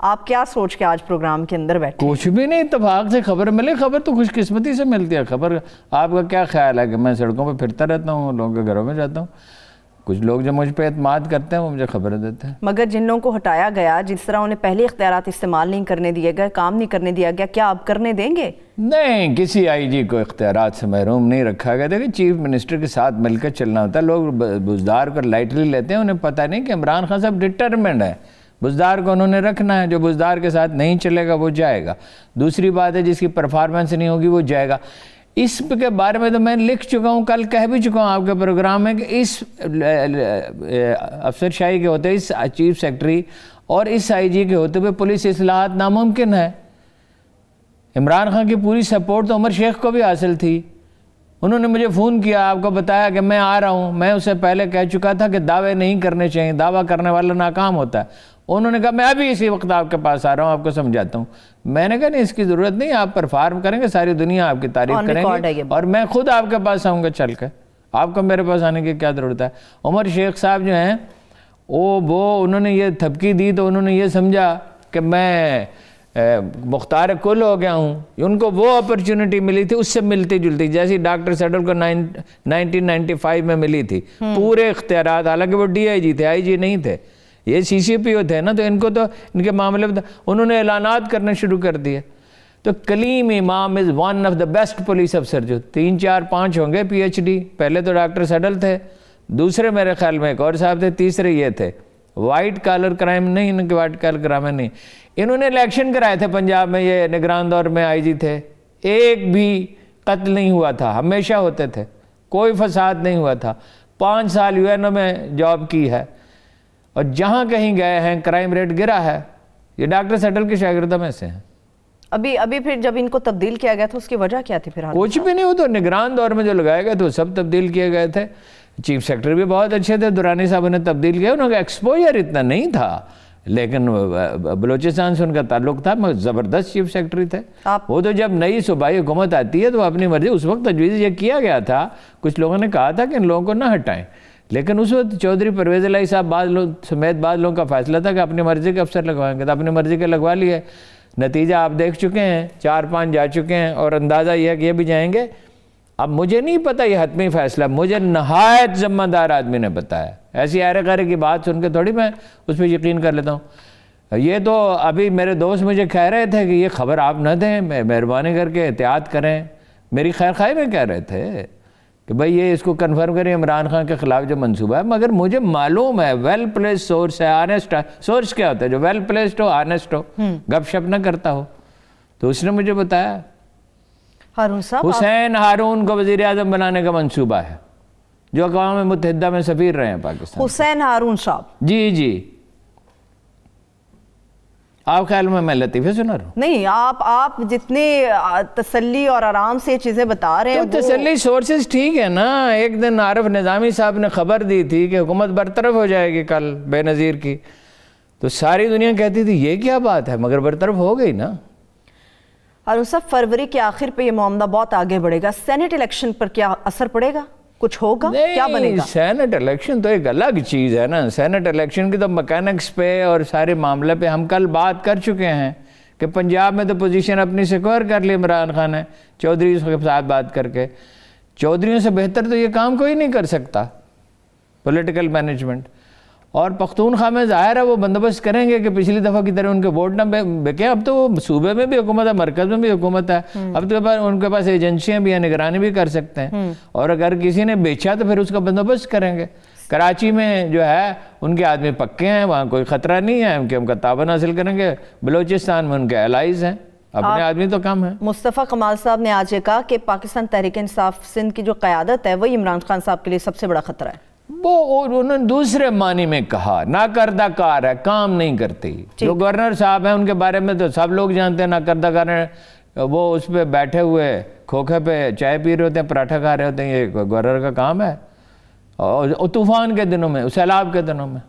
آپ کیا سوچ کے آج پروگرام کے اندر بیٹھے؟ کچھ بھی نہیں، اتفاق سے خبر ملے. خبر تو خوش قسمتی سے ملتی ہے. خبر آپ کا کیا خیال ہے کہ میں سڑکوں پہ پھرتا رہتا ہوں، لوگوں کے گھروں میں جاتا ہوں؟ کچھ لوگ جو مجھ پہ اعتماد کرتے ہیں وہ مجھے خبر دیتے ہیں. مگر جن لوگوں کو ہٹایا گیا، جس طرح انہیں پہلے اختیارات استعمال نہیں کرنے دیے گئے، کام نہیں کرنے دیا گیا، کیا آپ کرنے دیں گے؟ نہیں، کسی آئی جی کو اختیارات سے محروم نہیں رکھا گیا. دیکھیں چیف منسٹر کے ساتھ مل کر چلنا ہوتا ہے. لوگ بزدار کو لائٹلی لیتے ہیں، انہیں پتہ نہیں کہ عمران خان صاحب ڈٹرمنڈ ہے. بزدار کو انہوں نے رکھنا ہے، جو بزدار کے ساتھ نہیں چلے گا وہ جائے گا. دوسری بات ہے جس کی پرفارمنس نہیں ہوگی وہ جائے گا. اس کے بارے میں تو میں لکھ چکا ہوں، کل کہہ بھی چکا ہوں آپ کے پروگرام میں کہ اس افسر شاہی کے ہوتے اس چیف سیکرٹری اور اس آئی جی کے ہوتے ہوئے پولیس اصلاحات ناممکن ہے. عمران خان کی پوری سپورٹ تو عمر شیخ کو بھی حاصل تھی. انہوں نے مجھے فون کیا، آپ کو بتایا کہ میں آ رہا ہوں. میں اسے پہلے کہہ چکا تھا کہ دعوے نہیں کرنے چاہیے، دعویٰ کرنے والا ناکام ہوتا ہے. انہوں نے کہا میں ابھی اسی وقت آپ کے پاس آ رہا ہوں، آپ کو سمجھاتا ہوں. میں نے کہا نہیں، اس کی ضرورت نہیں، آپ پرفارم کریں گے، ساری دنیا آپ کی تعریف کریں گے اور میں خود آپ کے پاس آؤں گا چل کے. آپ کو میرے پاس آنے کی کیا ضرورت ہے؟ عمر شیخ صاحب جو ہیں وہ انہوں نے یہ تھپکی دی تو انہوں نے یہ سمجھا کہ میں مختار کل ہو گیا ہوں. ان کو وہ اپرچونٹی ملی تھی اس سے ملتی جلتی جیسی ڈاکٹر سیڈل کو 1995 میں ملی تھی. پورے اختیارات، حالانکہ وہ ڈی آئی جی تھے، آئی جی نہیں تھے. یہ سی سی پی او تھے نا، تو ان کو تو ان کے معاملے میں انہوں نے اعلانات کرنے شروع کر دیے. تو کلیم امام is one of the best police افسر، جو 3 4 5 ہوں گے پی ایچ ڈی. پہلے تو ڈاکٹر سیڈل تھے، دوسرے میرے خیال میں ایک اور صاحب تھے، تیسرے یہ تھے. وائٹ کالر کرائم نہیں، ان کے وائٹ کالر کرائم نہیں. انہوں نے الیکشن کرائے تھے پنجاب میں، یہ نگران دور میں آئی جی تھے. ایک بھی قتل نہیں ہوا تھا، ہمیشہ ہوتے تھے، کوئی فساد نہیں ہوا تھا. 5 سال یو این او میں جاب کی ہے اور جہاں کہیں گئے ہیں کرائم ریٹ گرا ہے. یہ ڈاکٹر سیڈل کے شاگردوں میں سے ہیں. ابھی پھر جب ان کو تبدیل کیا گیا تھا اس کی وجہ کیا تھی؟ پھر کچھ بھی نہیں، وہ تو نگران دور میں جو لگائے گئے تھے وہ سب تبدیل کیے گئے تھے. چیف سیکرٹری بھی بہت اچھے تھے، درانی صاحب نے تبدیل کیا. انہوں کا ایکسپوجر اتنا نہیں تھا لیکن بلوچستان سے ان کا تعلق تھا، مگر زبردست چیف سیکرٹری تھے. وہ تو جب نئی صوبائی حکومت آتی ہے تو اپنی مرضی، اس وقت تجویز یہ کیا گیا تھا، کچھ لوگوں نے کہا تھا کہ ان لوگوں کو نہ ہٹائیں، لیکن اس وقت چودھری پرویز الہی صاحب بعض لوگ سمیت بعض لوگوں کا فیصلہ تھا کہ اپنی مرضی کے افسر لگوائیں گے، تو اپنی مرضی کے لگوا لیے. نتیجہ آپ دیکھ چکے ہیں، 4 5 جا چکے ہیں اور اندازہ یہ ہے کہ یہ بھی جائیں گے. اب مجھے نہیں پتہ یہ حتمی فیصلہ، مجھے نہایت ذمہ دار آدمی نے بتایا. ایسی ارے غیرے کی بات سن کے تھوڑی میں اس پہ یقین کر لیتا ہوں. یہ تو ابھی میرے دوست مجھے کہہ رہے تھے کہ یہ خبر آپ نہ دیں، مہربانی کر کے احتیاط کریں. میری خیر خواہی میں کہہ رہے تھے کہ بھئی یہ اس کو کنفرم کریں عمران خان کے خلاف جو منصوبہ ہے. مگر مجھے معلوم ہے ویل پلیس سورس ہے، آنیسٹ ہے. سورس کیا ہوتا ہے؟ جو ویل پلیسڈ ہو، آنیسٹ ہو، گپ شپ نہ کرتا ہو. تو اس نے مجھے بتایا ہارون صاحب حسین ہارون کو وزیر اعظم بنانے کا منصوبہ ہے، جو اقوام متحدہ میں سفیر رہے ہیں پاکستان. حسین ہارون صاحب جی آپ خیال میں لطیفے سنا رہا ہوں؟ نہیں، آپ جتنے تسلی اور آرام سے یہ چیزیں بتا رہے ہیں، تو تسلی سورسز ٹھیک ہے نا. ایک دن عارف نظامی صاحب نے خبر دی تھی کہ حکومت برطرف ہو جائے گی کل بے نظیر کی، تو ساری دنیا کہتی تھی یہ کیا بات ہے، مگر برطرف ہو گئی نا. ہارون صاحب فروری کے آخر پہ یہ معاملہ بہت آگے بڑھے گا، سینٹ الیکشن پر کیا اثر پڑے گا؟ کچھ ہوگا؟ کیا بنے گا؟ سینٹ الیکشن تو ایک الگ چیز ہے نا. سینٹ الیکشن کی تو مکینکس پہ اور سارے معاملے پہ ہم کل بات کر چکے ہیں کہ پنجاب میں تو پوزیشن اپنی سیکور کر لی عمران خان نے چودھری کے ساتھ بات کر کے. چودھریوں سے بہتر تو یہ کام کوئی نہیں کر سکتا، پولیٹیکل مینجمنٹ. اور پختونخوا میں ظاہر ہے وہ بندوبست کریں گے کہ پچھلی دفعہ کی طرح ان کے ووٹ نہ بکیں. اب تو وہ صوبے میں بھی حکومت ہے، مرکز میں بھی حکومت ہے. اب تو ان کے پاس ایجنسیاں بھی ہیں، نگرانی بھی کر سکتے ہیں. اور اگر کسی نے بیچا تو پھر اس کا بندوبست کریں گے. کراچی میں جو ہے ان کے آدمی پکے ہیں، وہاں کوئی خطرہ نہیں ہے کہ ان کا تعاون حاصل کریں گے. بلوچستان میں ان کے الائز ہیں، اپنے آدمی تو کم ہیں. مصطفیٰ کمال صاحب نے آج یہ کہا کہ پاکستان تحریک انصاف سندھ کی جو قیادت ہے وہی عمران خان صاحب کے لیے سب سے بڑا خطرہ ہے. وہ انہوں نے دوسرے معنی میں کہا، ناکردہ کار ہے، کام نہیں کرتی. جو گورنر صاحب ہیں ان کے بارے میں تو سب لوگ جانتے ہیں، ناکردہ کار ہیں. وہ اس پہ بیٹھے ہوئے کھوکھے پہ چائے پی رہے ہوتے ہیں، پراٹھا کھا رہے ہوتے ہیں. یہ گورنر کا کام ہے. اور طوفان کے دنوں میں، سیلاب کے دنوں میں.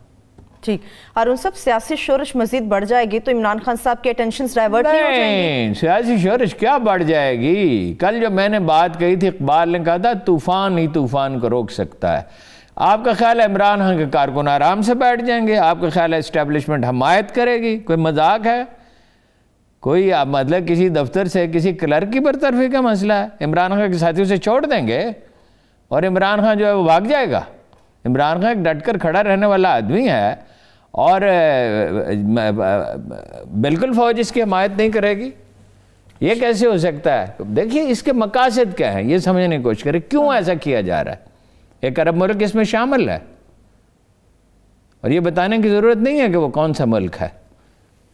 ٹھیک. ہارون صاحب سیاسی شورش مزید بڑھ جائے گی تو عمران خان صاحب کے اٹینشنز ڈائیورٹ نہیں ہو جائیں گے؟ نہیں، سیاسی شورش کیا بڑھ جائے گی. کل جو میں نے بات کہی تھی، اقبال نے کہا تھا طوفان ہی طوفان کو روک سکتا ہے. آپ کا خیال ہے عمران خان کے کارکن آرام سے بیٹھ جائیں گے؟ آپ کا خیال ہے اسٹیبلشمنٹ حمایت کرے گی؟ کوئی مذاق ہے؟ کوئی مطلب کسی دفتر سے کسی کلرک کی برطرفی کا مسئلہ ہے؟ عمران خان کے ساتھیوں سے چھوڑ دیں گے اور عمران خان جو ہے وہ بھاگ جائے گا؟ عمران خان ایک ڈٹ کر کھڑا رہنے والا آدمی ہے اور بالکل فوج اس کی حمایت نہیں کرے گی؟ یہ کیسے ہو سکتا ہے؟ دیکھیے اس کے مقاصد کیا ہیں یہ سمجھنے کی کوشش کریں، کیوں ایسا کیا جا رہا ہے؟ ایک عرب ملک اس میں شامل ہے اور یہ بتانے کی ضرورت نہیں ہے کہ وہ کون سا ملک ہے۔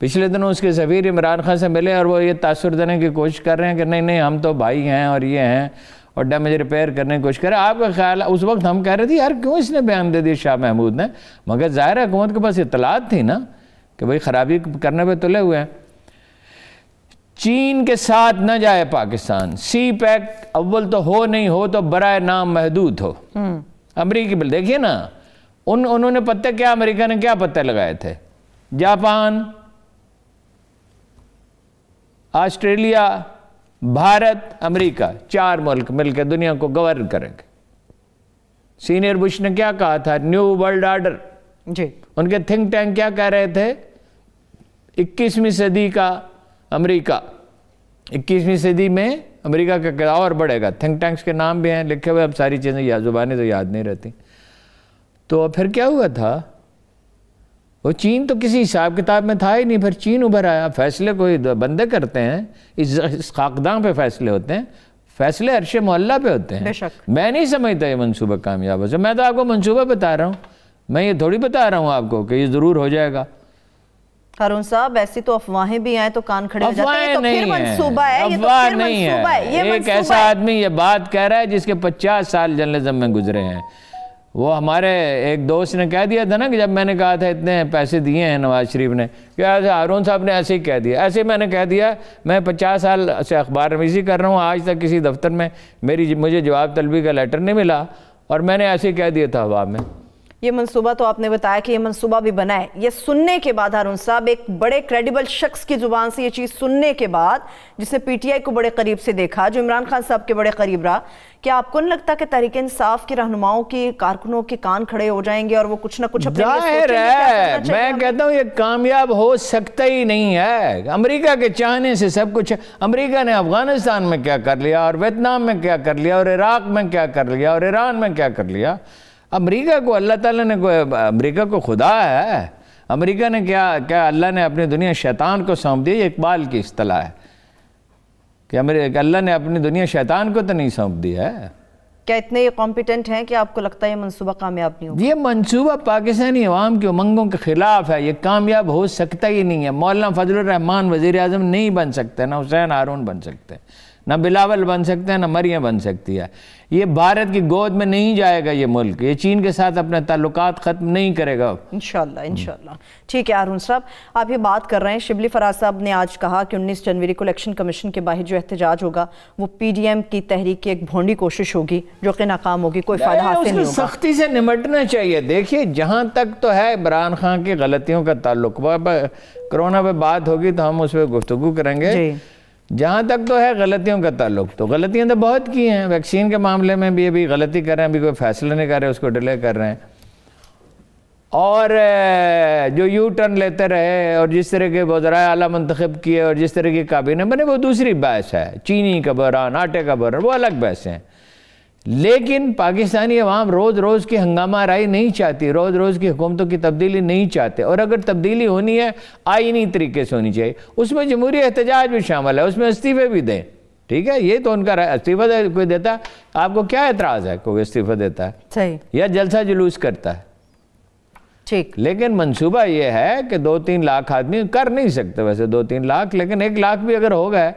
پچھلے دنوں اس کے سفیر عمران خان سے ملے اور وہ یہ تاثر دینے کی کوشش کر رہے ہیں کہ نہیں ہم تو بھائی ہیں اور یہ ہیں اور ڈیمیج ریپیئر کرنے کی کوشش کر رہے ہیں۔ آپ کا خیال ہے اس وقت ہم کہہ رہے تھے یار کیوں اس نے بیان دے دیا شاہ محمود نے، مگر ظاہر حکومت کے پاس اطلاعات تھی نا کہ بھئی خرابی کرنے پہ تلے ہوئے ہیں۔ چین کے ساتھ نہ جائے پاکستان، سی پیک اول تو ہو نہیں ہو تو برائے نام محدود ہو۔ امریکی بل دیکھیے نا انہوں نے پتے کیا، امریکہ نے کیا پتے لگائے تھے؟ جاپان، آسٹریلیا، بھارت، امریکہ، 4 ملک مل کے دنیا کو گورن کریں گے۔ سینئر بش نے کیا کہا تھا؟ New world order. جی ان کے تھنک ٹینک کیا کہہ رہے تھے؟ 21ویں صدی کا امریکہ، 21ویں صدی میں امریکہ کا کیا اور بڑھے گا۔ تھنک ٹینکس کے نام بھی ہیں لکھے ہوئے، اب ساری چیزیں زبانیں تو یاد نہیں رہتی۔ تو پھر کیا ہوا تھا؟ وہ چین تو کسی حساب کتاب میں تھا ہی نہیں، پھر چین ابھر آیا۔ فیصلے کوئی بندے کرتے ہیں، اس خاکداں پہ فیصلے ہوتے ہیں، فیصلے عرش معلیٰ پہ ہوتے ہیں۔ بے شک میں نہیں سمجھتا یہ منصوبہ کامیاب ہو، میں تو آپ کو منصوبہ بتا رہا ہوں، میں یہ تھوڑی بتا رہا ہوں آپ کو کہ یہ ضرور ہو جائے گا۔ ہارون صاحب ایسی تو افواہیں بھی آئیں تو کان کھڑے ہو جاتے ہیں، یہ تو پھر منصوبہ ہے، یہ تو افواہ پھر نہیں منصوبہ ہے، یہ ایک ایسا آدمی یہ بات کہہ رہا ہے جس کے 50 سال جرنلزم میں گزرے ہیں۔ وہ ہمارے ایک دوست نے کہہ دیا تھا نا کہ جب میں نے کہا تھا اتنے پیسے دیے ہیں نواز شریف نے، کہ ہارون صاحب نے ایسے ہی کہہ دیا، ایسے میں نے کہہ دیا میں 50 سال سے اخبار نویسی کر رہا ہوں، آج تک کسی دفتر میں مجھے جواب طلبی کا لیٹر نہیں ملا اور میں نے ایسے ہی کہہ دیا تھا ہوا میں۔ یہ منصوبہ تو آپ نے بتایا کہ یہ منصوبہ بھی بنا ہے، یہ سننے کے بعد ہارون صاحب ایک بڑے کریڈیبل شخص کی زبان سے یہ چیز سننے کے بعد، جس نے پی ٹی آئی کو بڑے قریب سے دیکھا، جو عمران خان صاحب کے بڑے قریب رہا، کیا آپ کو نہیں لگتا کہ تحریک انصاف کے رہنماؤں کی کارکنوں کے کان کھڑے ہو جائیں گے اور وہ کچھ نہ کچھ اپنے لیے سوچیں گے؟ ظاہر ہے، میں کہتا ہوں یہ کامیاب ہو سکتا ہی نہیں ہے۔ امریکہ کے چاہنے سے سب کچھ، امریکہ نے افغانستان میں کیا کر لیا اور ویتنام میں کیا کر لیا اور عراق میں کیا کر لیا اور ایران میں کیا کر لیا۔ امریکہ کو اللہ تعالیٰ نے امریکہ کو خدا ہے، امریکہ نے کیا اللہ نے اپنی دنیا شیطان کو سونپ دی؟ یہ اقبال کی اصطلاح ہے کہ اللہ نے اپنی دنیا شیطان کو تو نہیں سونپ دی ہے۔ کیا اتنے یہ کمپیٹنٹ ہیں کہ آپ کو لگتا ہے یہ منصوبہ کامیاب نہیں ہوگا؟ یہ منصوبہ پاکستانی عوام کی امنگوں کے خلاف ہے، یہ کامیاب ہو سکتا ہی نہیں ہے۔ مولانا فضل الرحمان وزیر اعظم نہیں بن سکتے، نہ حسین ہارون بن سکتے، نہ بلاول بن سکتے ہیں، نہ مریم بن سکتی ہے۔ یہ بھارت کی گود میں نہیں جائے گا یہ ملک، یہ چین کے ساتھ اپنے تعلقات ختم نہیں کرے گا انشاءاللہ۔ ٹھیک ہے ہارون صاحب، آپ یہ بات کر رہے ہیں، شبلی فراز صاحب نے آج کہا کہ 19 جنوری کو الیکشن کمیشن کے باہر جو احتجاج ہوگا وہ پی ڈی ایم کی تحریک کی ایک بھونڈی کوشش ہوگی جو کہ ناکام ہوگی، کوئی فائدہ حاصل نہیں ہوگا۔ سختی سے نمٹنا چاہیے۔ دیکھیے جہاں تک تو ہے عمران خان کی غلطیوں کا تعلق، کرونا پہ بات ہوگی تو ہم اس پہ گفتگو کریں گے۔ جہاں تک تو ہے غلطیوں کا تعلق، تو غلطیاں تو بہت کی ہیں، ویکسین کے معاملے میں بھی ابھی غلطی کر رہے ہیں، ابھی کوئی فیصلہ نہیں کر رہے، اس کو ڈیلے کر رہے ہیں، اور جو یو ٹرن لیتے رہے اور جس طرح کے وزرائے اعلیٰ منتخب کیے اور جس طرح کی کابینہ بنے وہ دوسری بحث ہے۔ چینی کا بحران، آٹے کا بحران، وہ الگ بحث ہیں۔ لیکن پاکستانی عوام روز روز کی ہنگامہ آرائی نہیں چاہتی، روز روز کی حکومتوں کی تبدیلی نہیں چاہتے، اور اگر تبدیلی ہونی ہے آئینی طریقے سے ہونی چاہیے، اس میں جمہوری احتجاج بھی شامل ہے، اس میں استعفے بھی دیں، ٹھیک ہے، یہ تو ان کا استعفیٰ کوئی دیتا ہے، آپ کو کیا اعتراض ہے کوئی استعفیٰ دیتا ہے صحیح، یا جلسہ جلوس کرتا ہے؟ ٹھیک، لیکن منصوبہ یہ ہے کہ 2-3 لاکھ آدمی کر نہیں سکتے ویسے 2-3 لاکھ، لیکن 1 لاکھ بھی اگر ہو گئے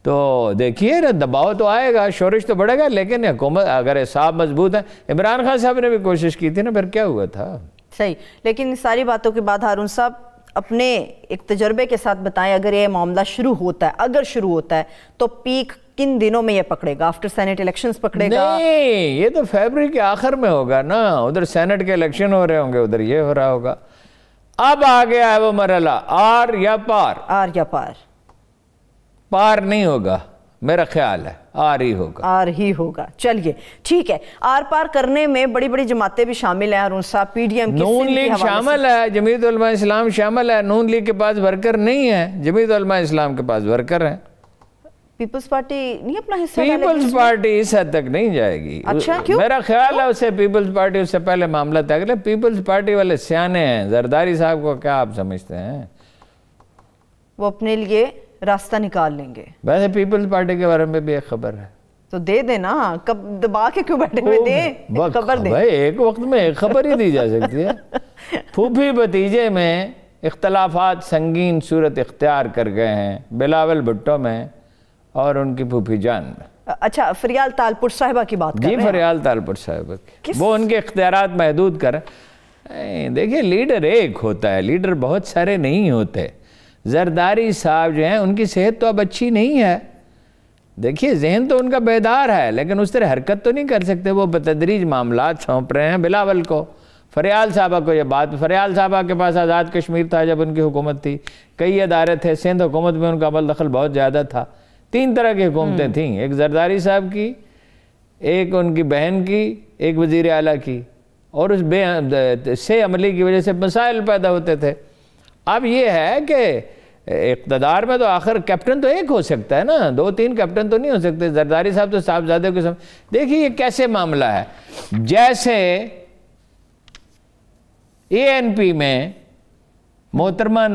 تو دیکھیے دباؤ تو آئے گا، شورش تو بڑھے گا، لیکن حکومت اگر حساب مضبوط ہے، عمران خان صاحب نے بھی کوشش کی تھی نا، پھر کیا ہوا تھا؟ صحیح، لیکن ان ساری باتوں کے بعد ہارون صاحب اپنے ایک تجربے کے ساتھ بتائیں، اگر یہ معاملہ شروع ہوتا ہے تو پیک کن دنوں میں یہ پکڑے گا؟ آفٹر سینٹ الیکشنز پکڑے گا؟ نہیں، یہ تو فیبرری کے آخر میں ہوگا نا، ادھر سینٹ کے الیکشن ہو رہے ہوں گے، ادھر یہ ہو رہا ہوگا۔ اب آ گیا ہے وہ مرحلہ، آر یا پار؟ آر یا پار؟ پار نہیں ہوگا، میرا خیال ہے آر ہی ہوگا. چلیے ٹھیک ہے. آر پار کرنے میں بڑی بڑی جماعتیں بھی شامل ہیں ہارون صاحب. پی ڈی ایم کی نون لیگ شامل ہے, جمعیت علماء اسلام شامل ہے. نون لیگ کے پاس ورکر نہیں ہے, جمعیت علماء اسلام کے پاس ورکر ہیں. پیپلز پارٹی نہیں اپنا حصہ پیپلز پارٹی اس حد تک نہیں جائے گی. اچھا کیوں؟ میرا خیال ہے اسے پیپلز پارٹی اس سے پہلے معاملہ طے کر لے. پیپلز پارٹی والے سیانے ہیں. زرداری صاحب کو کیا آپ سمجھتے ہیں؟ وہ اپنے لیے راستہ نکال لیں گے. ویسے پیپلز پارٹی کے بارے میں بھی ایک خبر ہے تو دے دینا, کب دبا کے کیوں بیٹھے ہوئے؟ دیں خبر دیں. بھائی ایک وقت میں ایک خبر ہی دی جا سکتی ہے. پھوپھی بھتیجے میں اختلافات سنگین صورت اختیار کر گئے ہیں بلاول بھٹو میں اور ان کی پھوپھی جان میں. اچھا فریال تالپور صاحبہ کی بات کر رہے ہیں؟ جی فریال تالپور صاحبہ کی. وہ ان کے اختیارات محدود کریں. دیکھیے لیڈر ایک ہوتا ہے, لیڈر بہت سارے نہیں ہوتے. زرداری صاحب جو ہیں ان کی صحت تو اب اچھی نہیں ہے. دیکھیے ذہن تو ان کا بیدار ہے لیکن اس طرح حرکت تو نہیں کر سکتے. وہ بتدریج معاملات سونپ رہے ہیں بلاول کو. فریال صاحبہ کو یہ بات, فریال صاحبہ کے پاس آزاد کشمیر تھا جب ان کی حکومت تھی, کئی ادارے تھے. سندھ حکومت میں ان کا عمل دخل بہت زیادہ تھا. 3 طرح کی حکومتیں تھیں, ایک زرداری صاحب کی, ایک ان کی بہن کی, ایک وزیر اعلیٰ کی. اور اس سے عملی کی وجہ سے مسائل پیدا ہوتے تھے. اب یہ ہے کہ اقتدار میں تو آخر کیپٹن تو ایک ہو سکتا ہے نا, 2-3 کیپٹن تو نہیں ہو سکتے. زرداری صاحب تو صاحبزادے کو دیکھیے یہ کیسے معاملہ ہے. جیسے اے این پی میں محترمہ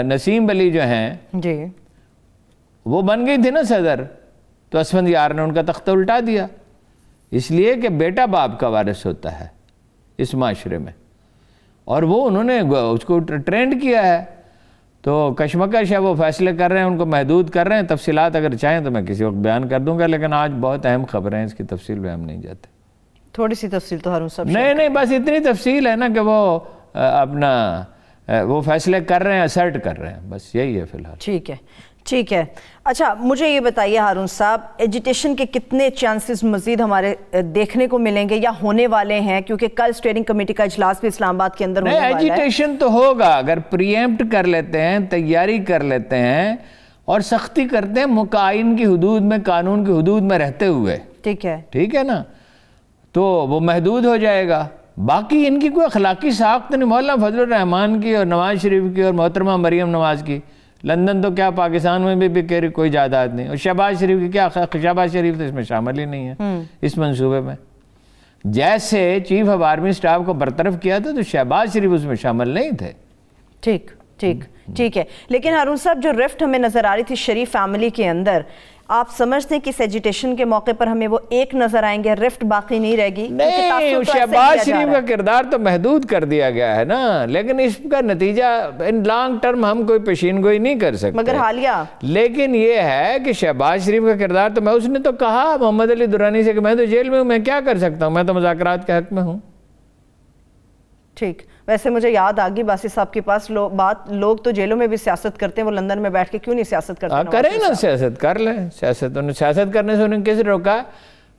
نسیم علی جو ہیں جی وہ بن گئی تھی نا صدر, تو اسفند یار نے ان کا تختہ الٹا دیا. اس لیے کہ بیٹا باپ کا وارث ہوتا ہے اس معاشرے میں, اور وہ انہوں نے اس کو ٹرینڈ کیا ہے. تو کشمکش ہے, وہ فیصلے کر رہے ہیں, ان کو محدود کر رہے ہیں. تفصیلات اگر چاہیں تو میں کسی وقت بیان کر دوں گا, لیکن آج بہت اہم خبریں ہیں, اس کی تفصیل میں ہم نہیں جاتے. تھوڑی سی تفصیل تو ہارون صاحب نہیں بس اتنی تفصیل ہے نا کہ وہ اپنا وہ فیصلے کر رہے ہیں, اسرٹ کر رہے ہیں, بس یہی ہے فی الحال. ٹھیک ہے. اچھا مجھے یہ بتائیے ہارون صاحب, ایجیٹیشن کے کتنے چانسز مزید ہمارے دیکھنے کو ملیں گے یا ہونے والے ہیں؟ کیونکہ کل اسٹیئرنگ کمیٹی کا اجلاس بھی اسلام آباد کے اندر ہونے والا ہے. ایجیٹیشن تو ہوگا اگر پریمپٹ کر لیتے ہیں, تیاری کر لیتے ہیں اور سختی کرتے ہیں آئین کی حدود میں, قانون کی حدود میں رہتے ہوئے. ٹھیک ہے نا, تو وہ محدود ہو جائے گا. باقی ان کی کوئی اخلاقی ساخت نہیں. مولانا فضل الرحمان کی اور نواز شریف کی اور محترمہ مریم نواز کی, لندن تو کیا پاکستان میں بھی کوئی جائیداد نہیں. اور شہباز شریف کی کیا, شہباز شریف تو اس میں شامل ہی نہیں ہے اس منصوبے میں. جیسے چیف آف آرمی سٹاف کو برطرف کیا تھا تو شہباز شریف اس میں شامل نہیں تھے. ٹھیک ہے. لیکن ہارون صاحب جو رفٹ ہمیں نظر آ رہی تھی شریف فیملی کے اندر, آپ سمجھتے ہیں کہ اس ایجیٹیشن کے موقع پر ہمیں وہ ایک نظر آئیں گے, رفٹ باقی نہیں رہے گی؟ نہیں, شہباز شریف کا کردار تو محدود کر دیا گیا ہے نا, لیکن اس کا نتیجہ ان لانگ ٹرم ہم کوئی پیشین گوئی نہیں کر سکتے. مگر حالیہ لیکن یہ ہے کہ شہباز شریف کا کردار تو اس نے تو کہا محمد علی درانی سے کہ میں تو جیل میں ہوں, میں کیا کر سکتا ہوں, میں تو مذاکرات کے حق میں ہوں. ٹھیک. ویسے مجھے یاد آگی باسی صاحب کے پاس لوگ تو جیلوں میں بھی سیاست کرتے ہیں, وہ لندن میں بیٹھ کے کیوں نہیں سیاست کرتے؟ کریں نا, سیاست کر لیں. سیاست کرنے سے انہیں کس روکا؟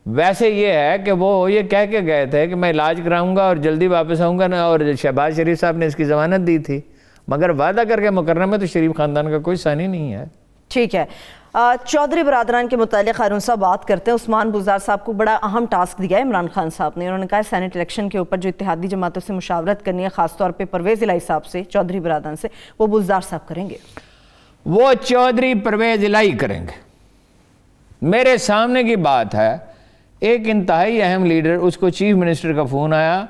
ویسے یہ ہے کہ وہ یہ کہہ کے گئے تھے کہ میں علاج کراؤں گا اور جلدی واپس آؤں گا نا, اور شہباز شریف صاحب نے اس کی ضمانت دی تھی, مگر وعدہ کر کے مقررہ میں تو شریف خاندان کا کوئی ثانی نہیں ہے. ٹھیک ہے. چودھری برادران کے متعلق ہارون صاحب بات کرتے ہیں. عثمان بزدار صاحب کو بڑا اہم ٹاسک دیا ہے عمران خان صاحب نے. انہوں نے کہا سینٹ الیکشن کے اوپر جو اتحادی جماعتوں سے مشاورت کرنی ہے, خاص طور پہ پرویز الہی صاحب سے, چودھری برادران سے, وہ بزدار صاحب کریں گے. وہ چودھری پرویز الہی کریں گے. میرے سامنے کی بات ہے, ایک انتہائی اہم لیڈر, اس کو چیف منسٹر کا فون آیا,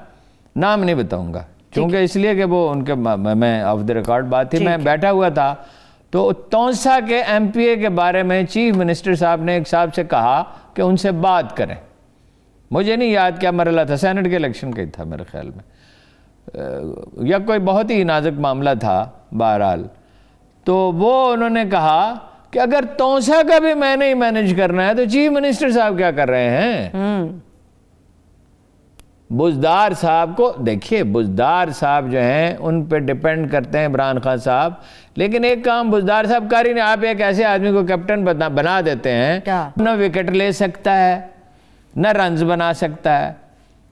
نام نہیں بتاؤں گا چونکہ اس لیے کہ وہ ان کے میں آف دی ریکارڈ بات تھی, میں بیٹھا ہوا تھا, تو تونسا کے ایم پی اے کے بارے میں چیف منسٹر صاحب نے ایک صاحب سے کہا کہ ان سے بات کریں. مجھے نہیں یاد کیا مرحلہ تھا, سینٹ کے الیکشن کا ہی تھا میرے خیال میں, یا کوئی بہت ہی نازک معاملہ تھا بہرحال. تو وہ انہوں نے کہا کہ اگر تونسا کا بھی میں نے ہی مینج کرنا ہے تو چیف منسٹر صاحب کیا کر رہے ہیں؟ بزدار صاحب کو دیکھیے, بزدار صاحب جو ہیں ان پہ ڈیپینڈ کرتے ہیں عمران خان صاحب, لیکن ایک کام بزدار صاحب کر ہی نہیں. آپ ایک ایسے آدمی کو کیپٹن بنا دیتے ہیں, نہ وکٹ لے سکتا ہے نہ رنز بنا سکتا ہے,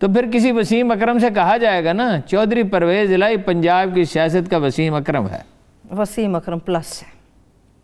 تو پھر کسی وسیم اکرم سے کہا جائے گا نا چودھری پرویز الہی پنجاب کی سیاست کا وسیم اکرم ہے. وسیم اکرم پلس ہے.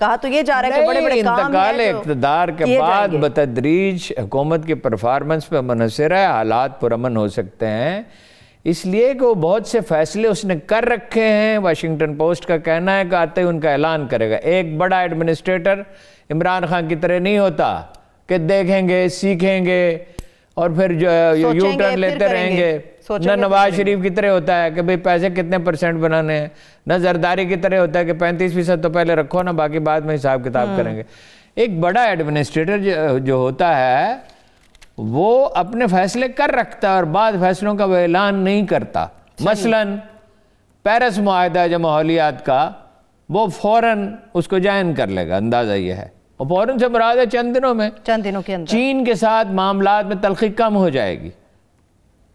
کہا تو یہ جا رہا ہے کہ بڑے بڑے کام انتقال اقتدار کے بعد بتدریج حکومت کی پرفارمنس پہ منحصر ہے، حالات پرامن ہو سکتے ہیں، اس لیے کہ وہ بہت سے فیصلے اس نے کر رکھے ہیں۔ واشنگٹن پوسٹ کا کہنا ہے کہ آتے ہی ان کا اعلان کرے گا۔ ایک بڑا ایڈمنسٹریٹر عمران خان کی طرح نہیں ہوتا کہ دیکھیں گے، سیکھیں گے اور پھر یو ٹرن لیتے رہیں گے۔ نہ نواز شریف کی طرح ہوتا ہے کہ بھئی پیسے کتنے % بنانے ہیں، نہ زرداری کی طرح ہوتا ہے کہ 35% تو پہلے رکھو نا، باقی بعد میں حساب کتاب کریں گے۔ ایک بڑا ایڈمنسٹریٹر جو ہوتا ہے وہ اپنے فیصلے کر رکھتا ہے اور بعد فیصلوں کا وہ اعلان نہیں کرتا۔ مثلاً پیرس معاہدہ جو ماحولیات کا، وہ فوراً اس کو جائن کر لے گا، اندازہ یہ ہے، اور فوراً سے مراد ہے چند دنوں کے اندر چین کے ساتھ معاملات میں تلخی کم ہو جائے گی۔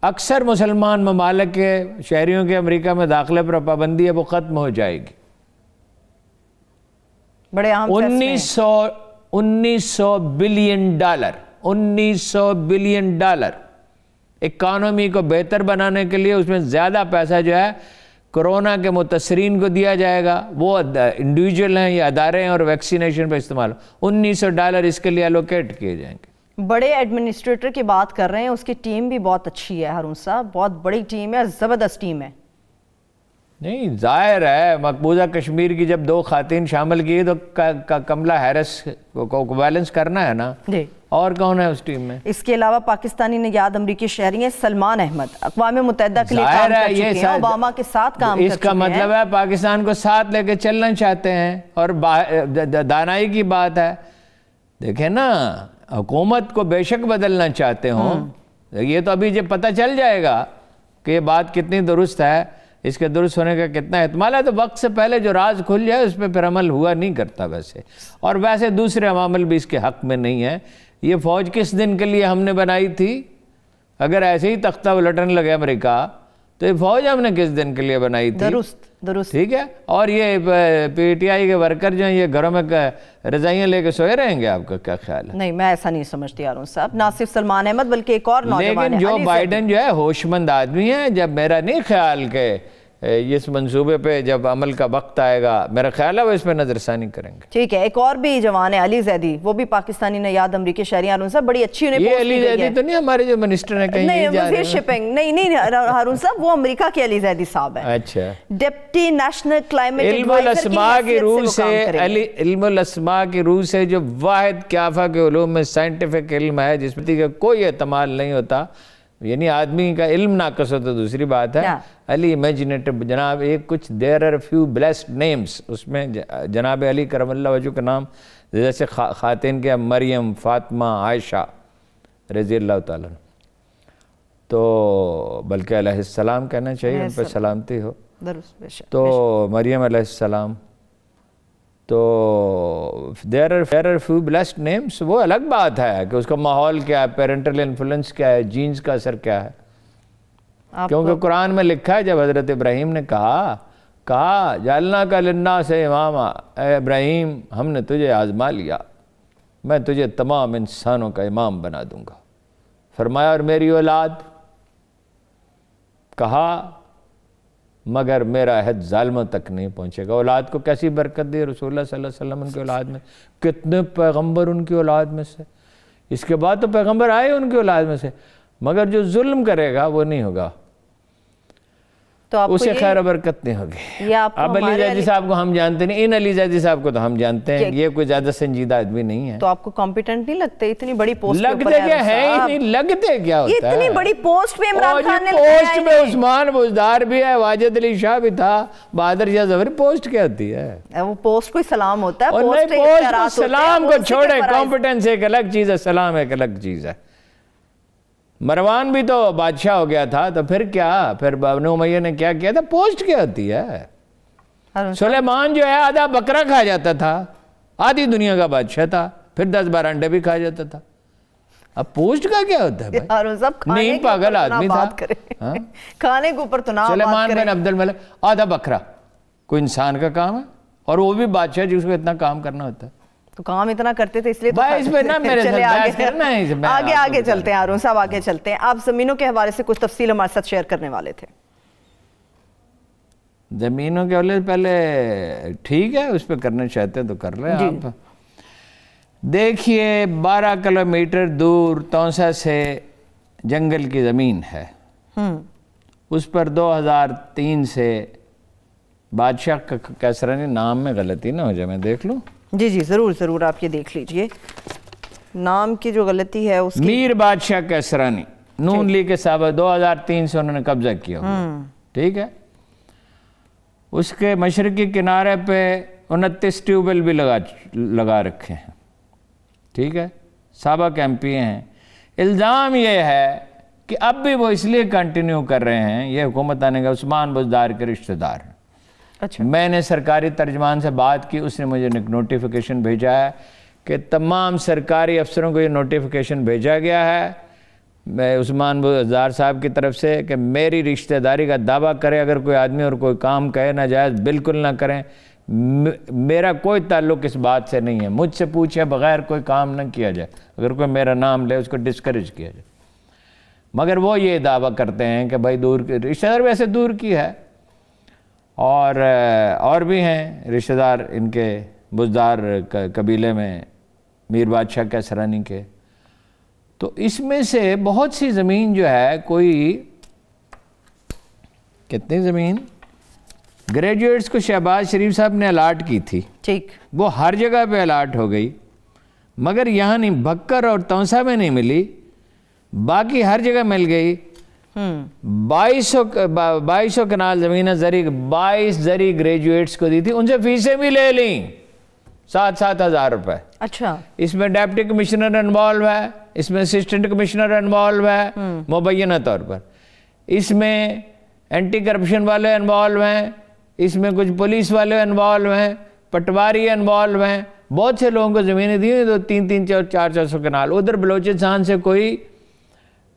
اکثر مسلمان ممالک کے شہریوں کے امریکہ میں داخلے پر پابندی ہے، وہ ختم ہو جائے گی۔ بڑے اہم 1900 بلین ڈالر اکانومی کو بہتر بنانے کے لیے، اس میں زیادہ پیسہ جو ہے کرونا کے متاثرین کو دیا جائے گا، وہ انڈیویجول ہیں یا ادارے ہیں، اور ویکسینیشن پہ استعمال $1900 اس کے لیے الوکیٹ کیے جائیں گے۔ بڑے ایڈمنسٹریٹر کی بات کر رہے ہیں، اس کی ٹیم بھی بہت اچھی ہے ہارون صاحب، بہت بڑی ٹیم ہے، زبردست ٹیم ہے۔ نہیں، ظاہر ہے مقبوضہ کشمیر کی جب 2 خواتین شامل کی تو کملا ہیرس کو بیلنس کرنا ہے نا، اور کون ہے اس ٹیم میں؟ اس کے علاوہ پاکستانی نژاد امریکی شہری ہیں سلمان احمد، اقوام متحدہ کے لیے کام کر چکے ہیں، اوباما کے ساتھ کام کر چکے ہیں۔ اس کا مطلب ہے پاکستان کو ساتھ لے کے چلنا چاہتے ہیں، اور دانائی کی بات ہے۔ دیکھیں نا، حکومت کو بے شک بدلنا چاہتے ہوں، یہ تو ابھی جب پتہ چل جائے گا کہ یہ بات کتنی درست ہے، اس کے درست ہونے کا کتنا احتمال ہے، تو وقت سے پہلے جو راز کھل جائے اس پہ پھر عمل ہوا نہیں کرتا ویسے، اور ویسے دوسرے عوامل بھی اس کے حق میں نہیں ہیں۔ یہ فوج کس دن کے لیے ہم نے بنائی تھی؟ اگر ایسے ہی تختہ الٹنے لگے امریکہ، تو یہ فوج ہم نے کس دن کے لیے بنائی تھی؟ درست، ٹھیک ہے۔ اور یہ پی ٹی آئی کے ورکر جو ہیں، یہ گھروں میں رضائیاں لے کے سوئے رہیں گے، آپ کا کیا خیال ہے؟ نہیں، میں ایسا نہیں سمجھتی ہارون صاحب، نہ صرف سلمان احمد بلکہ ایک اور نوجوان ہے، لیکن جو بائیڈن جو ہے ہوش مند آدمی ہے، جب میرا نہیں خیال کہ اس منصوبے پہ جب عمل کا وقت آئے گا، میرا خیال ہے وہ اس پہ نظر ثانی کریں گے۔ ٹھیک ہے، ایک اور بھی جوان ہے علی زیدی، وہ بھی پاکستانی نژاد امریکی شہری ہیں ہارون صاحب، بڑی اچھی انہیں یہ علی زیدی تو نہیں ہمارے جو منسٹر ہیں کہیں نہیں، وزیر شپنگ نہیں ہارون صاحب، وہ امریکہ کے علی زیدی صاحب ہیں۔ اچھا، ڈپٹی نیشنل کلائمیٹ علم الاسماء کی روح سے جو واحد کیافہ کے علوم میں سائنٹیفک علم ہے، جس میں کا کوئی احتمال نہیں ہوتا، یعنی آدمی کا علم ناقص ہوتا، دوسری بات ہے علی امیجنیٹو جناب، ایک کچھ دیر آر فیو بلیسڈ نیمز، اس میں جناب علی کرم اللہ وجہ کا نام، جیسے خواتین کے مریم، فاطمہ، عائشہ رضی اللہ تعالیٰ، تو بلکہ علیہ السلام کہنا چاہیے، ان پہ سلامتی ہو، تو مریم علیہ السلام، تو there are few blessed names، وہ الگ بات ہے کہ اس کا ماحول کیا ہے، پیرنٹل انفلوئنس کیا ہے، جینز کا اثر کیا ہے، کیونکہ قرآن میں لکھا ہے، جب حضرت ابراہیم نے کہا جعلناک للناس اماما، اے ابراہیم ہم نے تجھے آزما لیا، میں تجھے تمام انسانوں کا امام بنا دوں گا، فرمایا اور میری اولاد، کہا مگر میرا عہد ظالموں تک نہیں پہنچے گا۔ اولاد کو کیسی برکت دی رسول اللہ صلی اللہ علیہ وسلم ان کی اولاد میں، کتنے پیغمبر ان کی اولاد میں سے، اس کے بعد تو پیغمبر آئے ان کی اولاد میں سے، مگر جو ظلم کرے گا وہ نہیں ہوگا، اسے خیر و برکت نہیں ہوگی۔ اب علی زیدی صاحب کو ہم جانتے نہیں، ان علی زیدی صاحب کو تو ہم جانتے ہیں، یہ کوئی زیادہ سنجیدہ آدمی نہیں ہے۔ تو آپ کو کمپیٹنٹ نہیں لگتے؟ اتنی بڑی پوسٹ لگتے کیا ہے ہی نہیں، لگتے کیا ہوتا ہے؟ اتنی بڑی پوسٹ پہ عمران خان نے پوسٹ میں عثمان بزدار بھی ہے، واجد علی شاہ بھی تھا، بہادر شاہ ظفر، پوسٹ کیا ہوتی ہے؟ وہ پوسٹ کوئی سلام ہوتا ہے، اور نہیں، پوسٹ کو سلام کو چھوڑے، کمپیٹنس ایک الگ چیز ہے، سلام ایک الگ چیز ہے۔ مروان بھی تو بادشاہ ہو گیا تھا، تو پھر کیا، پھر بنو امیہ نے کیا کیا تھا؟ پوسٹ کیا ہوتی ہے؟ سلیمان جو ہے آدھا بکرا کھا جاتا تھا، آدھی دنیا کا بادشاہ تھا، پھر 10-12 انڈے بھی کھا جاتا تھا، اب پوسٹ کا کیا ہوتا ہے بھائی؟ نہیں، پاگل آدمی تھا، کھانے کے اوپر تو نہ بات کریں۔ سلیمان بن عبد الملک آدھا بکرا، کوئی انسان کا کام ہے، اور وہ بھی بادشاہ جس کو اتنا کام کرنا ہوتا ہے، تو کام اتنا کرتے تھے، اس لیے آگے چلتے ہیں ہارون صاحب، آگے چلتے ہیں۔ آپ زمینوں کے حوالے سے کچھ تفصیل ہمارے ساتھ شیئر کرنے والے تھے۔ زمینوں کے حوالے پہلے ٹھیک ہے، اس پہ کرنا چاہتے ہیں تو کر لیں آپ۔ دیکھیے 12 کلومیٹر دور تونسا سے جنگل کی زمین ہے، اس پر 2003 سے بادشاہ کیسرانی، نام میں غلطی نہ ہو جائے میں دیکھ لوں۔ جی جی ضرور ضرور، آپ یہ دیکھ لیجئے نام کی جو غلطی ہے اس کی۔ میر بادشاہ کیسرانی، نون لیگ کے صاحب، 2003 سے انہوں نے قبضہ کیا ہوا، ٹھیک ہے۔ اس کے مشرقی کنارے پہ 29 ٹیوبویل بھی لگا رکھے ہیں، ٹھیک ہے، سابق ایم پی ہیں۔ الزام یہ ہے کہ اب بھی وہ اس لیے کنٹینیو کر رہے ہیں، یہ حکومت آنے کا عثمان بزدار کے رشتہ دار ہیں۔ اچھا، میں نے سرکاری ترجمان سے بات کی، اس نے مجھے نوٹیفیکیشن بھیجا ہے کہ تمام سرکاری افسروں کو یہ نوٹیفیکیشن بھیجا گیا ہے میں عثمان بزدار صاحب کی طرف سے کہ میری رشتہ داری کا دعویٰ کرے اگر کوئی آدمی اور کوئی کام کہے ناجائز بالکل نہ کریں، میرا کوئی تعلق اس بات سے نہیں ہے، مجھ سے پوچھے بغیر کوئی کام نہ کیا جائے، اگر کوئی میرا نام لے اس کو ڈسکریج کیا جائے۔ مگر وہ یہ دعویٰ کرتے ہیں کہ بھائی دور کی رشتہ دار ویسے دور کی ہے، اور بھی ہیں رشتہ دار ان کے بزدار قبیلے میں میر بادشاہ کیسرانی کے۔ تو اس میں سے بہت سی زمین جو ہے، کوئی کتنی زمین گریجویٹس کو شہباز شریف صاحب نے الاٹ کی تھی، ٹھیک، وہ ہر جگہ پہ الاٹ ہو گئی، مگر یہاں نہیں، بھکر اور تونسا میں نہیں ملی، باقی ہر جگہ مل گئی۔ 2200 کنال زمینیں زرعی 22 زرعی گریجویٹس کو دی تھی، ان سے فیسیں بھی لے لیں 7,000 روپے۔ اچھا، اس میں ڈیپٹی کمشنر انوالو ہے، اس میں اسسٹنٹ کمشنر انوالو ہے مبینہ طور پر، اس میں اینٹی کرپشن والے انوالو ہیں، اس میں کچھ پولیس والے انوالو ہیں، پٹواری انوالو ہیں، بہت سے لوگوں کو زمینیں دی ہیں، تو 300 400 کنال۔ ادھر بلوچستان سے کوئی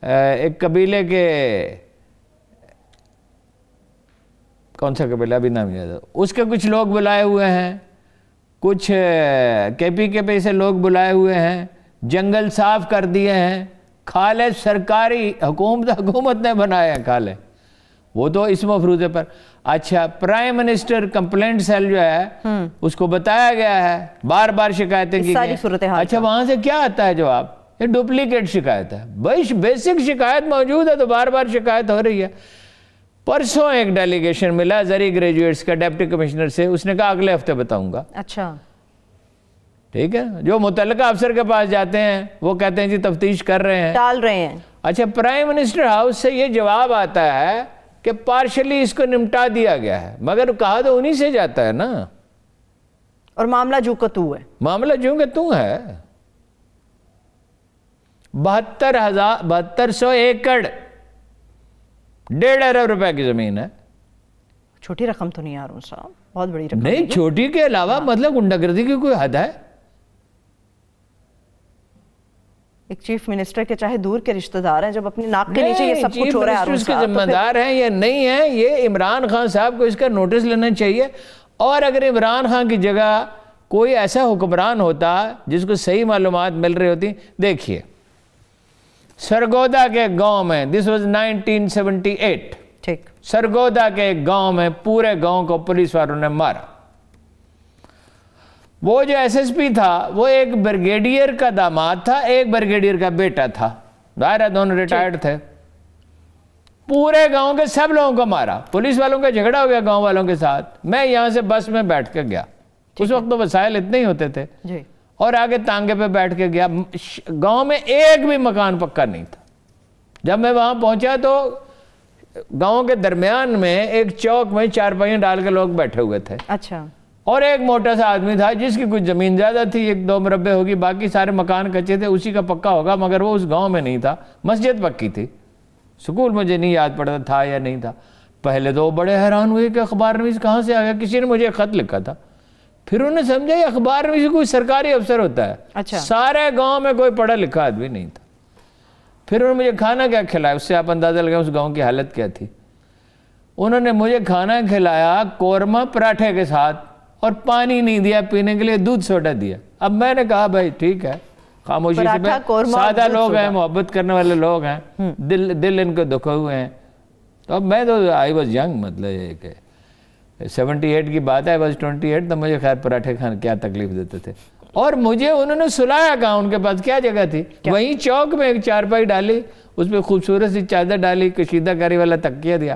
ایک قبیلے کے، کون سا قبیلہ ابھی نام یاد ہے، اس کے کچھ لوگ بلائے ہوئے ہیں، کچھ کے پی کے پہ سے لوگ بلائے ہوئے ہیں، جنگل صاف کر دیے ہیں، کھالے سرکاری حکومت نے بنائے ہیں کھالے، وہ تو اس مفروضے پر۔ اچھا، پرائم منسٹر کمپلینٹ سیل جو ہے اس کو بتایا گیا ہے، بار بار شکایتیں کی گئی۔ اچھا، وہاں سے کیا آتا ہے جواب؟ یہ ڈپلیکیٹ شکایت ہے۔ بھائی بیسک شکایت موجود ہے تو بار بار شکایت ہو رہی ہے۔ پرسوں ایک ڈیلیگیشن ملا زرعی گریجویٹس کا ڈپٹی کمشنر سے، اس نے کہا اگلے ہفتے بتاؤں گا۔ اچھا، ٹھیک ہے، جو متعلقہ افسر کے پاس جاتے ہیں وہ کہتے ہیں جی تفتیش کر رہے ہیں، ٹال رہے ہیں۔ اچھا، پرائم منسٹر ہاؤس سے یہ جواب آتا ہے کہ پارشلی اس کو نمٹا دیا گیا ہے، مگر کہا تو انہی سے جاتا ہے نا، اور معاملہ جو کہ تو ہے، معاملہ جو کہ تو ہے۔ 7200 ایکڑ 1.5 ارب روپے کی زمین ہے۔ چھوٹی رقم تو نہیں ہارون صاحب، بہت بڑی رقم نہیں، چھوٹی کے علاوہ مطلب غنڈہ گردی کی کوئی حد ہے؟ ایک چیف منسٹر کے چاہے دور کے رشتہ دار ہیں، جب اپنی ناک کے نیچے یہ سب کچھ ہو رہا ہے ہارون اس کے صاحب، ذمہ دار ہیں یا نہیں ہیں، یہ عمران خان صاحب کو اس کا نوٹس لینا چاہیے۔ اور اگر عمران خان کی جگہ کوئی ایسا حکمران ہوتا جس کو صحیح معلومات مل رہی ہوتی، دیکھیے سرگودا کے گاؤں میں، this was 1978، ٹھیک، سرگودا کے گاؤں میں پورے گاؤں کو پولیس والوں نے مارا۔ وہ جو ایس ایس پی تھا وہ ایک بریگیڈیئر کا داماد تھا، ایک بریگیڈیئر کا بیٹا تھا، ظاہر دونوں ریٹائرڈ تھے۔ پورے گاؤں کے سب لوگوں کو مارا، پولیس والوں کا جھگڑا ہو گیا گاؤں والوں کے ساتھ۔ میں یہاں سے بس میں بیٹھ کے گیا، اس وقت تو وسائل اتنے ہی ہوتے تھے، اور آگے تانگے پہ بیٹھ کے گیا۔ گاؤں میں ایک بھی مکان پکا نہیں تھا۔ جب میں وہاں پہنچا تو گاؤں کے درمیان میں ایک چوک میں چارپائیاں ڈال کے لوگ بیٹھے ہوئے تھے، اچھا، اور ایک موٹا سا آدمی تھا جس کی کچھ زمین زیادہ تھی، 1-2 مربع ہوگی، باقی سارے مکان کچے تھے، اسی کا پکا ہوگا، مگر وہ اس گاؤں میں نہیں تھا۔ مسجد پکی تھی، سکول مجھے نہیں یاد پڑتا تھا یا نہیں تھا۔ پہلے تو وہ بڑے حیران ہوئے کہ اخبار نویس کہاں سے آ گیا، کسی نے مجھے خط لکھا تھا۔ پھر انہوں نے سمجھا یہ اخبار نویس کوئی سرکاری افسر ہوتا ہے، اچھا، سارے گاؤں میں کوئی پڑھا لکھا آدمی نہیں تھا۔ پھر انہوں نے مجھے کھانا کیا کھلایا، اس سے آپ اندازہ لگائیں اس گاؤں کی حالت کیا تھی۔ انہوں نے مجھے کھانا کھلایا قورمہ پراٹھے کے ساتھ، اور پانی نہیں دیا پینے کے لیے، دودھ سوڈا دیا۔ اب میں نے کہا بھائی ٹھیک ہے، خاموشی سے، سادہ لوگ ہیں، محبت کرنے والے لوگ ہیں، دل ان کو دکھے ہوئے ہیں۔ تو اب میں تو آئی واز ینگ، مطلب یہ کہ 78 کی بات ہے، بس 28 تو مجھے خیر پراٹھے کھانے کیا تکلیف دیتے تھے. اور مجھے انہوں نے سلایا کہاں، ان کے پاس کیا جگہ تھی، وہیں چوک میں ایک چارپائی ڈالی، اس پہ خوبصورت سی چادر ڈالی، کشیدہ کاری والا تکیہ دیا،